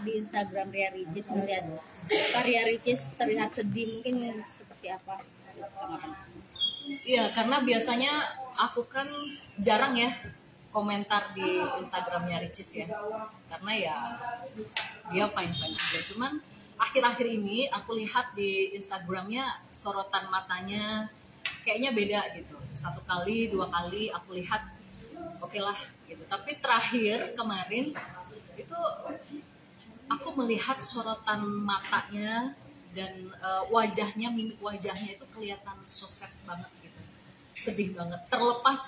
di Instagram Ria Ricis melihat karya Ricis terlihat sedih, mungkin seperti apa kemarin? Iya, karena biasanya aku kan jarang ya komentar di Instagramnya Ricis ya, karena ya dia fine-fine aja. Cuman akhir-akhir ini aku lihat di Instagramnya sorotan matanya kayaknya beda gitu. 1 kali, 2 kali aku lihat oke lah gitu. Tapi terakhir kemarin itu aku melihat sorotan matanya dan wajahnya, mimik wajahnya itu kelihatan so sad banget gitu, sedih banget. Terlepas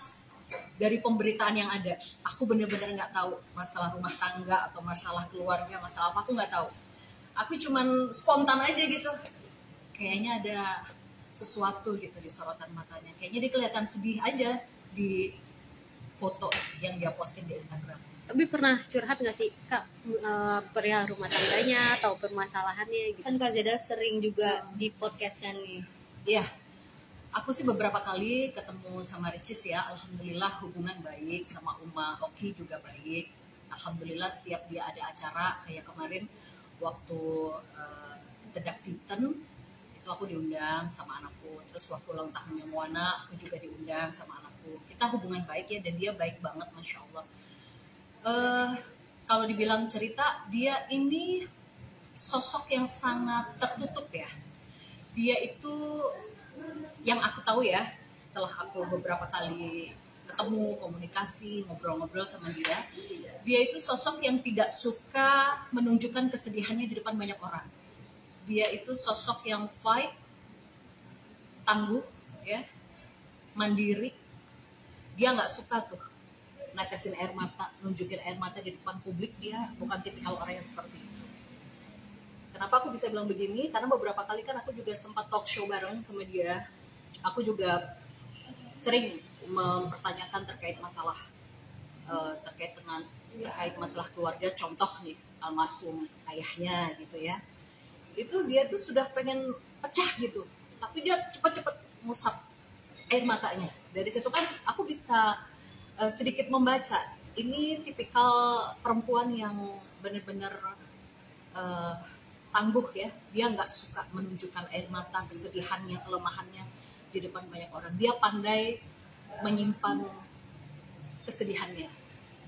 dari pemberitaan yang ada, aku bener-bener nggak tahu masalah rumah tangga atau masalah keluarga, masalah apa, aku nggak tahu. Aku cuman spontan aja gitu, kayaknya ada sesuatu gitu di sorotan matanya, kayaknya dia kelihatan sedih aja di foto yang dia posting di Instagram. Tapi pernah curhat nggak sih Kak perihal rumah tangganya atau permasalahannya gitu? Kan Kak Zeda sering juga di podcastnya nih. Iya, aku sih beberapa kali ketemu sama Ricis ya. Alhamdulillah hubungan baik, sama Uma Oki juga baik. Alhamdulillah setiap dia ada acara kayak kemarin waktu Tedak Sinten itu aku diundang sama anakku. Terus waktu ulang tahunnya Moana aku juga diundang sama anakku. Kita hubungan baik ya, dan dia baik banget, Masya Allah. Kalau dibilang cerita, dia ini sosok yang sangat tertutup ya. Dia itu yang aku tahu ya, setelah aku beberapa kali ketemu, komunikasi, ngobrol-ngobrol sama dia, dia itu sosok yang tidak suka menunjukkan kesedihannya di depan banyak orang. Dia itu sosok yang fight, tangguh, ya, mandiri. Dia nggak suka tuh netesin air mata, nunjukin air mata di depan publik. Dia bukan tipikal orang yang seperti itu. Kenapa aku bisa bilang begini? Karena beberapa kali kan aku juga sempat talk show bareng sama dia. Aku juga sering mempertanyakan terkait masalah terkait masalah keluarga. Contoh nih, almarhum ayahnya gitu ya. Itu dia tuh sudah pengen pecah gitu, tapi dia cepat-cepat ngusap air matanya. Dari situ kan aku bisa sedikit membaca, ini tipikal perempuan yang benar-benar tangguh ya. Dia nggak suka menunjukkan air mata, kesedihannya, kelemahannya di depan banyak orang. Dia pandai menyimpan kesedihannya.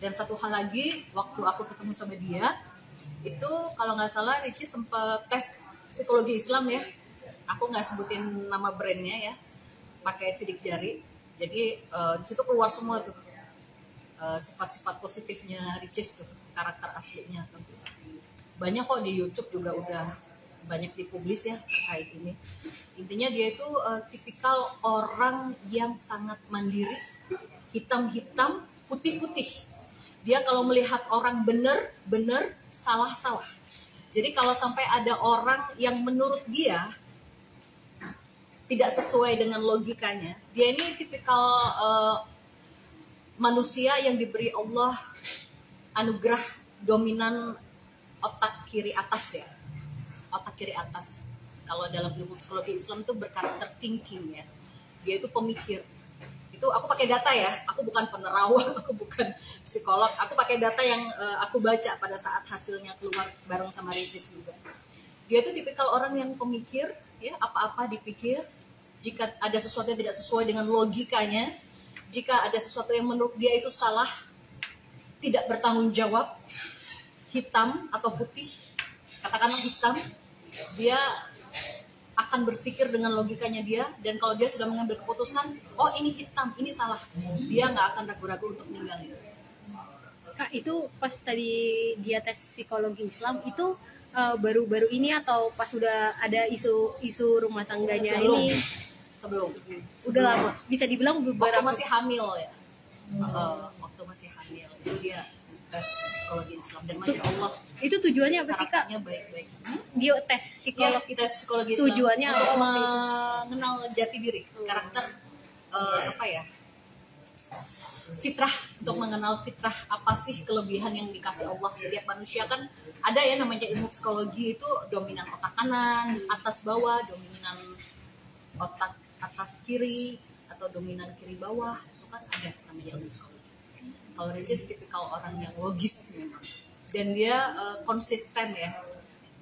Dan satu hal lagi, waktu aku ketemu sama dia, itu kalau nggak salah Ricis sempat tes psikologi Islam ya. Aku nggak sebutin nama brandnya ya, pakai sidik jari. Jadi di situ keluar semua tuh sifat-sifat positifnya Ricis tuh, karakter aslinya tuh. Banyak kok di YouTube juga udah banyak dipublis ya terkait ini. Intinya dia itu tipikal orang yang sangat mandiri, hitam-hitam, putih-putih. Dia kalau melihat orang benar, salah-salah. Jadi kalau sampai ada orang yang menurut dia tidak sesuai dengan logikanya, dia ini tipikal manusia yang diberi Allah anugerah dominan otak kiri atas ya. Otak kiri atas. Kalau dalam ilmu psikologi Islam itu berkarakter thinking ya. Dia itu pemikir. Itu aku pakai data ya. Aku bukan penerawang, aku bukan psikolog. Aku pakai data yang aku baca pada saat hasilnya keluar bareng sama Ricis juga. Dia itu tipikal orang yang pemikir ya, apa-apa dipikir. Jika ada sesuatu yang tidak sesuai dengan logikanya, jika ada sesuatu yang menurut dia itu salah, tidak bertanggung jawab, hitam atau putih, katakanlah hitam, dia akan berpikir dengan logikanya dia, dan kalau dia sudah mengambil keputusan, oh ini hitam, ini salah, dia nggak akan ragu-ragu untuk ninggalin. Kak, itu pas tadi dia tes psikologi Islam itu baru-baru ini atau pas sudah ada isu rumah tangganya ini? Sebelum. Udah lama, bisa dibilang beberapa. Waktu masih hamil ya. Waktu masih hamil itu dia tes psikologi Islam, dan Masya Allah itu tujuannya apa sih Kak? karakternya baik-baik. Dia tes psikolog Ya, tes psikologi Islam tujuannya untuk apa? mengenal jati diri, karakter apa ya, fitrah, untuk mengenal fitrah apa sih kelebihan yang dikasih Allah. Setiap manusia kan ada ya namanya ilmu psikologi, itu dominan otak kanan, atas bawah, dominan otak atas kiri, atau dominan kiri bawah, itu kan ada namanya ilmu psikologi. Kalau Ricis tipikal orang yang logis memang. dan dia konsisten ya,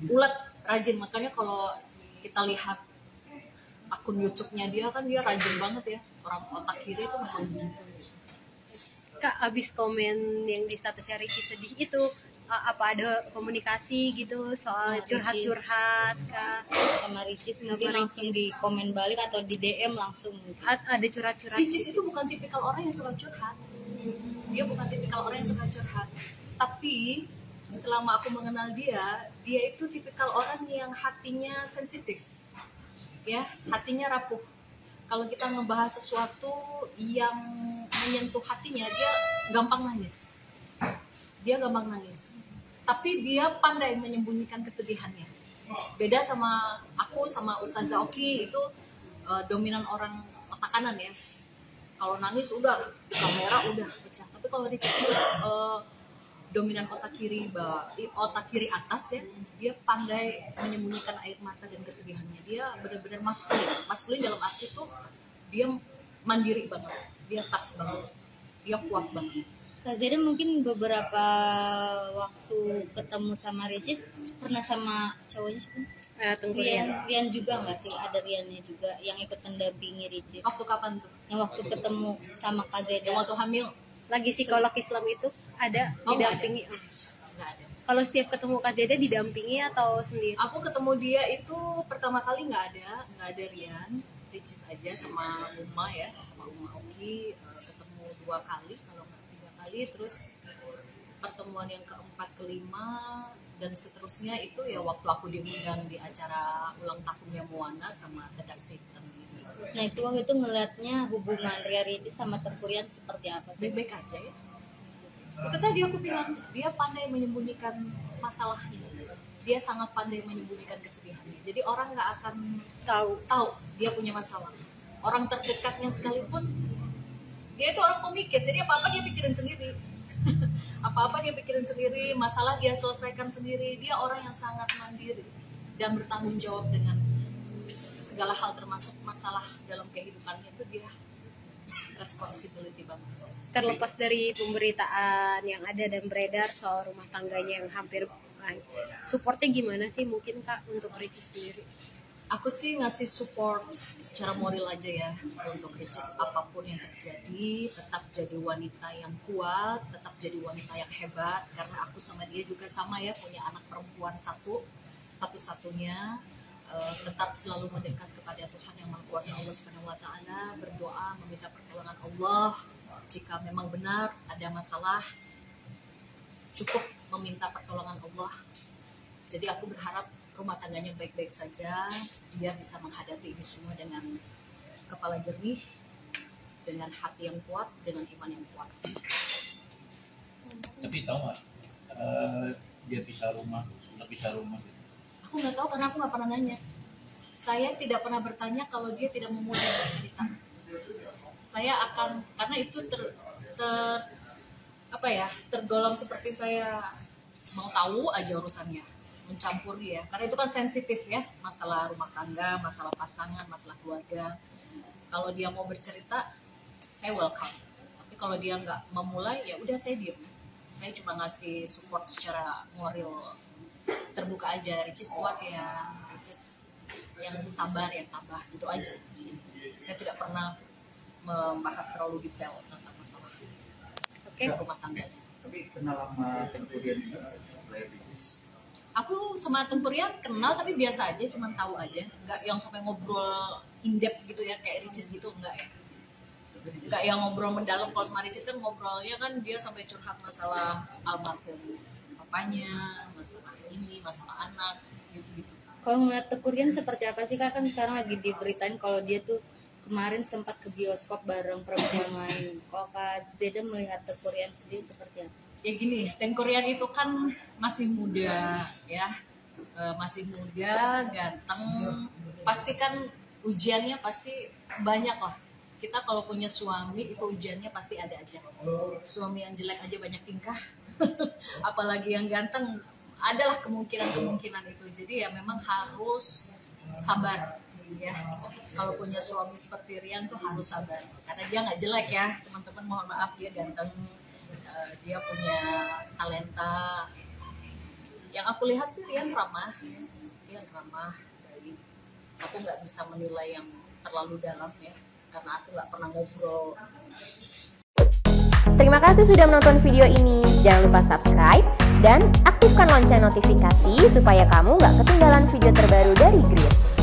ulet, rajin. Makanya kalau kita lihat akun YouTube-nya dia kan dia rajin banget ya, orang otak kiri itu memang begitu. Kak, abis komen yang di statusnya Ricky sedih itu, apa ada komunikasi gitu soal Sama curhat-curhat Kak? Sama Ricis mungkin Sama langsung Ricis. di komen balik atau di DM langsung gitu. Ada curhat-curhat Ricis itu bukan tipikal orang yang suka curhat. Dia bukan tipikal orang yang suka curhat. Tapi selama aku mengenal dia itu tipikal orang yang hatinya sensitif. Ya, hatinya rapuh. Kalau kita ngebahas sesuatu yang menyentuh hatinya, dia gampang nangis. Dia gampang nangis. Tapi dia pandai menyembunyikan kesedihannya. Beda sama aku sama Ustazah Oki, itu dominan orang otak kanan ya. Kalau nangis udah kamera udah pecah. Tapi kalau Ricis dominan otak kiri atas ya, dia pandai menyembunyikan air mata dan kesedihannya. Dia benar-benar maskulin dalam arti tuh dia mandiri banget, dia tough banget, dia kuat banget. Kak Zeda mungkin beberapa waktu ketemu sama Ricis pernah sama cowoknya siapa? Tengkurian. Rian juga nggak sih? Ada Riannya juga yang ikut mendampingi Ricis. Waktu kapan tuh? Yang waktu ketemu sama Kak Zeda. Yang waktu hamil? Lagi psikolog Islam itu ada Oh, didampingi. Nggak ada. Kalau setiap ketemu Kak Zeda didampingi atau sendiri? Aku ketemu dia itu pertama kali nggak ada Rian, Ricis aja sama Uma ya, sama Uma Oki, ketemu 2 kali kalau nggak 3 kali, terus pertemuan yang keempat, kelima dan seterusnya itu ya waktu aku diundang di acara ulang tahunnya Moana sama Tedak Satan gitu. Nah itu waktu itu ngelihatnya hubungan Ria Ricis sama Tengkurian seperti apa? Baik-baik aja ya. Itu tadi aku bilang, dia pandai menyembunyikan masalahnya, dia sangat pandai menyembunyikan kesedihannya. Jadi orang nggak akan tahu dia punya masalah. Orang terdekatnya sekalipun, dia itu orang pemikir, jadi apa-apa dia pikirin sendiri. Apa-apa dia pikirin sendiri, masalah dia selesaikan sendiri. Dia orang yang sangat mandiri dan bertanggung jawab dengan segala hal, termasuk masalah dalam kehidupannya itu dia responsibility banget. Terlepas dari pemberitaan yang ada dan beredar soal rumah tangganya yang hampir supportnya gimana sih mungkin Kak untuk Ricis sendiri? Aku sih ngasih support secara moral aja ya untuk Ricis. Apapun yang terjadi, tetap jadi wanita yang kuat, tetap jadi wanita yang hebat. Karena aku sama dia juga sama ya, punya anak perempuan satu-satunya. Tetap selalu mendekat kepada Tuhan yang Maha Kuasa, Allah Subhanahu Wa Taala, berdoa meminta pertolongan Allah. Jika memang benar ada masalah, cukup meminta pertolongan Allah. Jadi aku berharap rumah tangganya baik-baik saja, dia bisa menghadapi ini semua dengan kepala jernih, dengan hati yang kuat, dengan iman yang kuat. Tapi tahu nggak, dia pisah rumah, sudah pisah rumah. Aku nggak tahu karena aku nggak pernah nanya. Saya tidak pernah bertanya kalau dia tidak memulai bercerita. Saya akan, karena itu tergolong seperti saya mau tahu aja urusannya, mencampuri ya, karena itu kan sensitif ya, masalah rumah tangga, masalah pasangan, masalah keluarga. Kalau dia mau bercerita, saya welcome. Tapi kalau dia nggak memulai, ya udah saya diem. Saya cuma ngasih support secara moral, terbuka aja. Ricis kuat ya, Ricis yang sabar, yang tabah, gitu aja. Saya tidak pernah membahas terlalu detail tentang masalah rumah tangganya. Tapi kenal sama Tengkurian juga selain Ricis? Aku sama Tengkurian kenal tapi biasa aja, cuman tahu aja, nggak yang sampai ngobrol in depth gitu ya kayak Ricis gitu, enggak ya. Nggak yang ngobrol mendalam. Kalau sama Ricis kan ngobrolnya kan dia sampai curhat masalah almarhum papanya, masalah ini, masalah anak, gitu-gitu. Kalau ngeliat Tengkurian seperti apa sih Kak? Kan sekarang lagi diberitain kalau dia tuh kemarin sempat ke bioskop bareng perempuan lain. Kalau Kak Zeda melihat Tengkurian sendiri seperti apa? Ya gini, Tengkurian itu kan masih muda ya, masih muda, ganteng, pasti kan ujiannya pasti banyak lah. Kita kalau punya suami itu ujiannya pasti ada aja. Suami yang jelek aja banyak tingkah, apalagi yang ganteng, adalah kemungkinan itu. Jadi ya memang harus sabar ya. Kalau punya suami seperti Rian tuh harus sabar, karena dia nggak jelek ya teman-teman, mohon maaf, dia ganteng, dia punya talenta, Yang aku lihat sih Rian ramah, baik. Aku nggak bisa menilai yang terlalu dalam ya, karena aku nggak pernah ngobrol. Terima kasih sudah menonton video ini. Jangan lupa subscribe dan aktifkan lonceng notifikasi supaya kamu nggak ketinggalan video terbaru dari Grit.